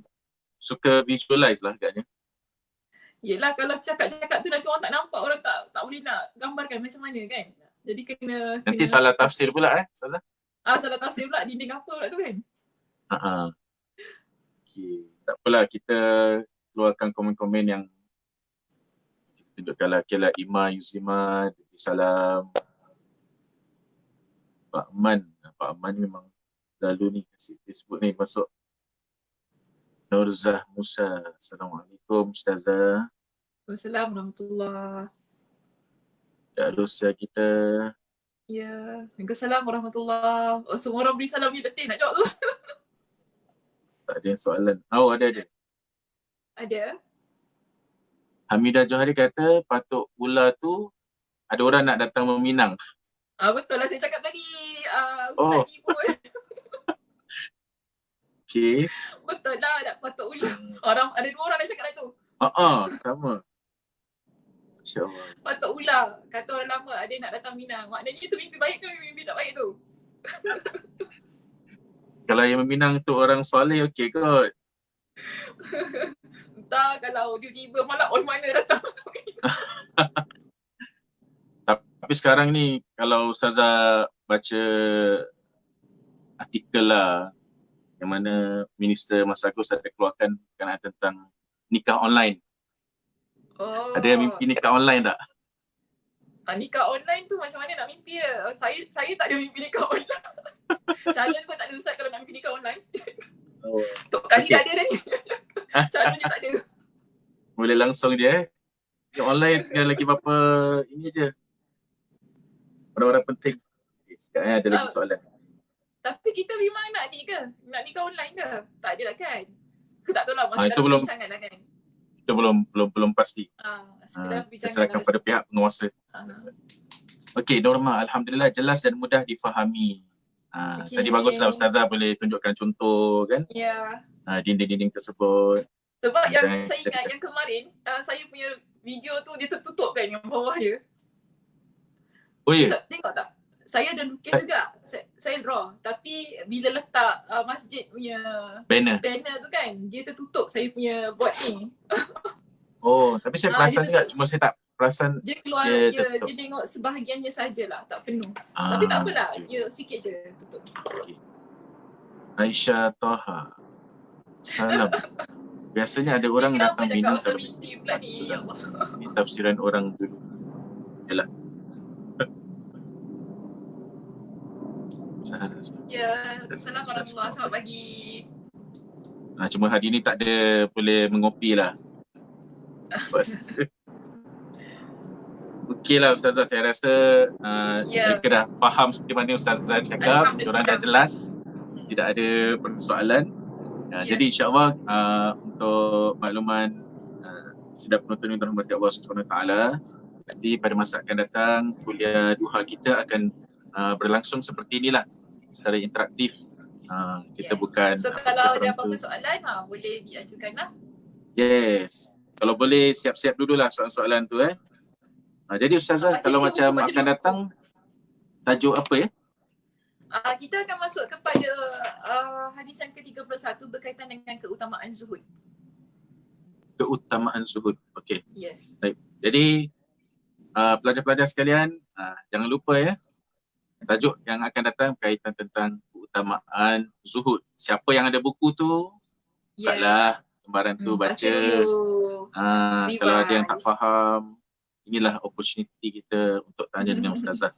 suka visualize lah agaknya. Yelah kalau cakap-cakap tu nanti orang tak nampak, orang tak boleh nak gambarkan macam mana kan. Jadi nanti salah tafsir pula Ustazah. Salah tafsir pula dinding apa pula tu kan. Okay. Tak apalah, kita keluarkan komen-komen yang tunjukkanlah. Okay lah, Ima, Yuzima, salam. Pak Aman ni memang selalu ni kasih Facebook ni masuk. Nurzah Musa, Assalamualaikum Ustazah. Assalamualaikum warahmatullahi. Kak Rusia kita. Ya, Waalaikumsalam warahmatullahi. Semua orang beri salam ni letih nak jawab tu. Tak ada soalan. Ada. Ada. Hamidah Johari kata patuk ular tu ada orang nak datang meminang. Betul lah saya cakap tadi. Ustaz ni pun. Okay. Betul lah nak patuk ular. Ada 2 orang dah cakap dah tu. Sama. InsyaAllah. Patuk ular. Kata orang lama ada nak datang minang. Maknanya tu mimpi baik ke mimpi tak baik tu? Kalau yang meminang tu orang soleh okey kot. Entah kalau tiba-tiba malam on mana datang. Tapi sekarang ni kalau Ustazah baca artikel lah yang mana Minister Masa Agus ada keluarkan berkenaan tentang nikah online. Ada yang mimpi nikah online tak? Nikah online tu macam mana nak mimpi ya? Saya tak ada mimpi nikah online. Calon pun tak ada ustaz kalau nak mimpi nikah online. Tok kali ada dah ni. Calon je tak ada. Boleh langsung je Yang online tinggal lagi berapa ini je. Orang-orang penting. Sekarang ada lagi soalan. Tapi kita memang nak ni ke? Nak nikah online ke? Tak ada lah kan? Tak tahu lah masih itu dalam belum, perbincangan lah kan? Itu belum pasti. Diserahkan pada pihak penguasa. Okey, Norma, alhamdulillah jelas dan mudah difahami. Tadi baguslah Ustazah boleh tunjukkan contoh kan? Ya. Dinding-dinding tersebut. Sebab yang saya ingat yang kemarin saya punya video tu dia tertutup kan yang bawah dia. Oh ya? Tengok tak? Saya ada lukis juga. Saya draw. Tapi bila letak masjid punya banner tu kan, dia tertutup saya punya buat ni. Tapi saya perasan juga. Cuma saya tak perasan dia keluar, dia tengok sebahagiannya sajalah, tak penuh. Tapi tak apalah, dia sikit je tutup. Aisyah Toha, salam. Biasanya ada orang datang minum kalau ni, ya Allah. Ini tafsiran orang dulu. Yalah. Ya, Assalamualaikum warahmatullahi. Selamat pagi. Cuma hari ni tak ada boleh mengopi lah. Okey lah Ustazah, saya rasa mereka dah faham seperti mana Ustazah cakap. Diorang dah jelas, tidak ada persoalan. Jadi insyaAllah untuk makluman sidang penonton yang dirahmati Allah SWT, nanti pada masa akan datang kuliah duha kita akan berlangsung seperti inilah, secara interaktif. Kita bukan so kalau ada apa-apa soalan boleh diajukan lah. Yes, kalau boleh siap-siap dululah soalan-soalan tu Jadi Ustazah, kalau macam akan datang, tajuk apa ya? Kita akan masuk kepada hadis yang ke-31 berkaitan dengan keutamaan zuhud. Keutamaan zuhud, okey. Yes. Baik. Jadi pelajar-pelajar sekalian, jangan lupa tajuk yang akan datang berkaitan tentang keutamaan zuhud. Siapa yang ada buku tu, bukalah lembaran tu, Baca baca. dulu. Kalau ada yang tak Revise. faham, inilah opportunity kita untuk tanya dengan Ustazah.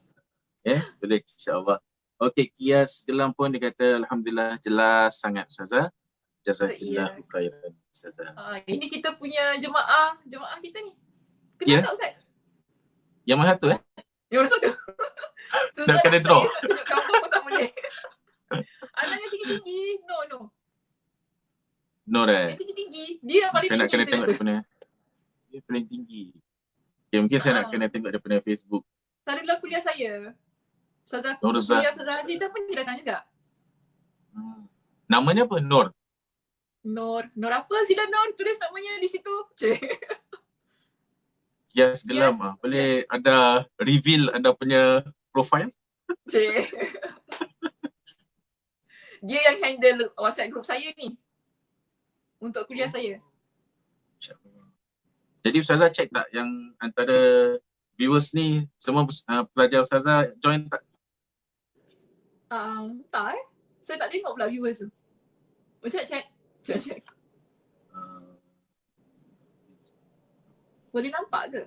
Boleh, insyaAllah. Okey, Kias Gelam pun dia kata Alhamdulillah jelas sangat Ustazah. Jazakillahu khairan Ustazah. Ini kita punya jemaah kita ni. Kenal tak Ustaz? Yang mana satu Yang mana satu? Nak kena draw. Saya nak tunjuk gambar pun tak boleh. Anak yang tinggi-tinggi. No. Yang tinggi-tinggi. Dia paling saya tinggi. Nak kena tengok dia punya. Dia paling tinggi. Mungkin saya nak kena tengok dia punya Facebook. Salulah kuliah saya. Nurzah. Kuliah Ustazah Hasidah pun dia datang juga. Namanya apa? Nur apa? Sila Nur. Tulis namanya di situ. Kias Gelam. Boleh ada reveal anda punya profile? Dia yang handle WhatsApp group saya ni. Untuk kuliah saya. Jadi Ustazah cek tak yang antara viewers ni semua pelajar Ustazah join tak? Tak Saya tak tengok pula viewers tu. Cek. Boleh nampak ke?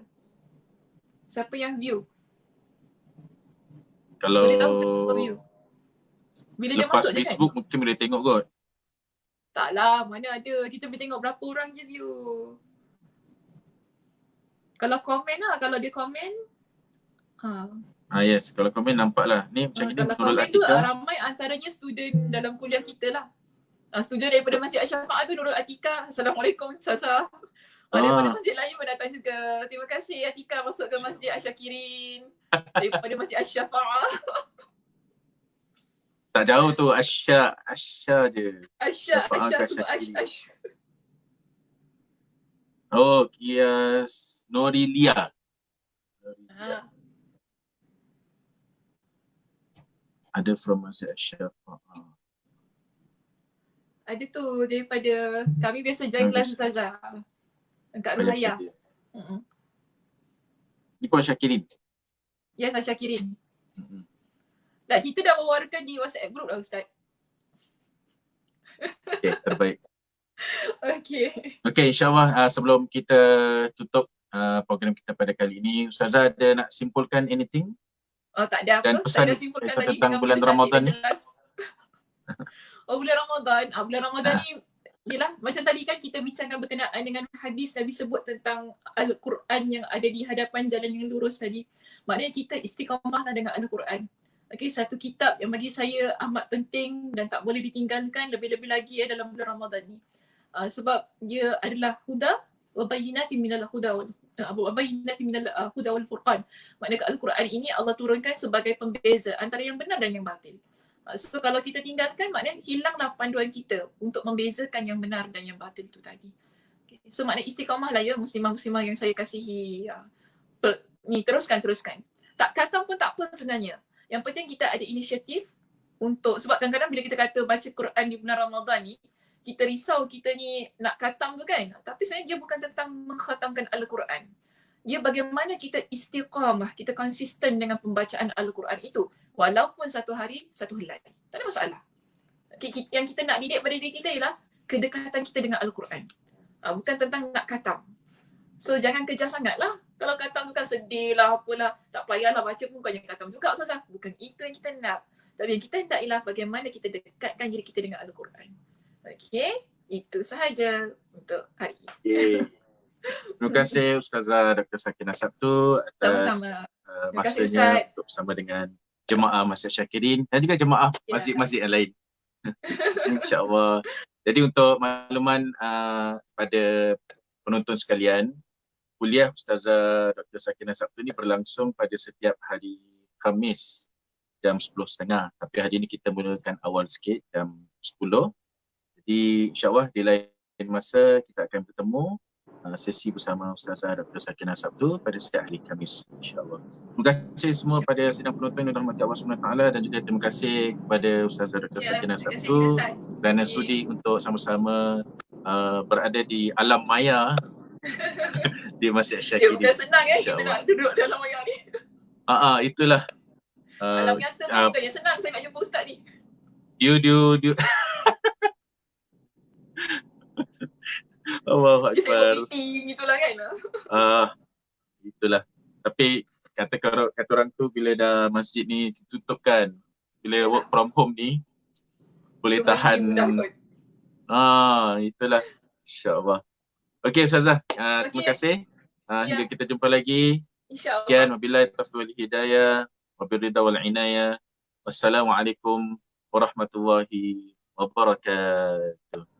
Siapa yang view? Kalau boleh tahu ke view? Bila dia lepas masuk Facebook kan? mungkin boleh tengok kot. Taklah, mana ada. Kita boleh tengok berapa orang je view. Kalau komen lah, kalau dia komen. Yes, kalau komen nampak lah. Ni macam ni kalau komen tu ramai antaranya student dalam kuliah kita lah. Student daripada Masjid Asy-Syafa'ah tu Nurul Atika. Assalamualaikum Sasa. Daripada masjid lain pun datang juga. Terima kasih Atika masuk ke Masjid Asyakirin. Daripada Masjid Asy-Syafa'ah. Tak jauh tu, Asya je. Asya sebut Asya. Kias Norilia. Ada from Masjid Asy-Syafa'ah. Ada tu daripada kami biasa join kelas Ustazah. Dekat Ruhaya. Ni pun Syakirin. Yes, Asyakirin. Tak, kita dah wawarkan di WhatsApp group lah Ustaz. Okay, terbaik. Okay, insyaAllah sebelum kita tutup program kita pada kali ini, Ustazah ada nak simpulkan anything? Tak ada apa. Dan pesan saya dah simpulkan tadi tentang bulan Ramadan ni? Bulan Ramadan. Bulan Ramadan ni yelah, macam tadi kan kita bincangkan berkenaan dengan hadis Nabi sebut tentang Al-Quran yang ada di hadapan jalan yang lurus tadi. Maknanya kita istiqamahlah dengan Al-Quran. Satu kitab yang bagi saya amat penting dan tak boleh ditinggalkan, lebih-lebih lagi dalam bulan Ramadan ni. Sebab dia adalah huda wa bayyinatin minal huda wal furqan. Maknanya Al-Quran ini Allah turunkan sebagai pembeza antara yang benar dan yang batil. So kalau kita tinggalkan, maknanya hilanglah panduan kita untuk membezakan yang benar dan yang batil itu tadi. So maknanya istiqamah lah ya muslimah-muslimah yang saya kasihi. Teruskan. Tak khatam pun tak apa sebenarnya. Yang penting kita ada inisiatif untuk, sebab kadang-kadang bila kita kata baca Quran di bulan Ramadan ni, kita risau kita ni nak khatam ke kan. Tapi sebenarnya dia bukan tentang mengkhatamkan Al-Quran. Dia bagaimana kita istiqamah, kita konsisten dengan pembacaan Al-Quran itu. Walaupun satu hari, satu helai. Tak ada masalah. Yang kita nak didik pada diri kita ialah kedekatan kita dengan Al-Quran. Bukan tentang nak khatam. So jangan kejar sangat lah. Kalau khatam tu kan sedih lah, apalah. Tak payahlah baca pun bukan yang khatam juga Ustazah. Bukan itu yang kita nak. Tapi yang kita nak ialah bagaimana kita dekatkan diri kita dengan Al-Quran. Okay, itu sahaja untuk hari ini. Terima kasih Ustazah Dr. Sakinah Sabtu atas masanya untuk bersama dengan jemaah Masjid Syakirin dan juga jemaah masjid-masjid yang lain. InsyaAllah. Jadi untuk makluman pada penonton sekalian, kuliah Ustazah Dr. Sakinah Sabtu ini berlangsung pada setiap hari Khamis jam 10.30. Tapi hari ini kita mulakan awal sikit jam 10. Jadi insyaAllah di lain masa kita akan bertemu sesi bersama Ustazah Dr. Sakinah Sabtu pada setiap hari Khamis insyaAllah. Terima kasih semua pada sidang penonton yang dirahmati Allah SWT dan juga terima kasih kepada Ustazah Dr. Sakinah Sabtu kerana sudi untuk sama-sama berada di alam maya di Masjid Syakirin. Bukan senang kita nak duduk dalam maya ni. Itulah. Alam nyata pun bukannya senang saya nak jumpa Ustaz ni. You Allahu Dia sibuk Akbar. meeting itulah kan. Ah, itulah. Tapi kata orang tu bila dah masjid ni ditutup kan, bila work Yalah. from home ni boleh Semua tahan. lebih mudah kot. Itulah. InsyaAllah. Okey Ustazah, terima Okey. kasih. Hingga Ya, kita jumpa lagi. Sekian, insya-Allah. wabillahi taufiq wal hidayah, wabiridha wal inayah. Wassalamualaikum warahmatullahi wabarakatuh.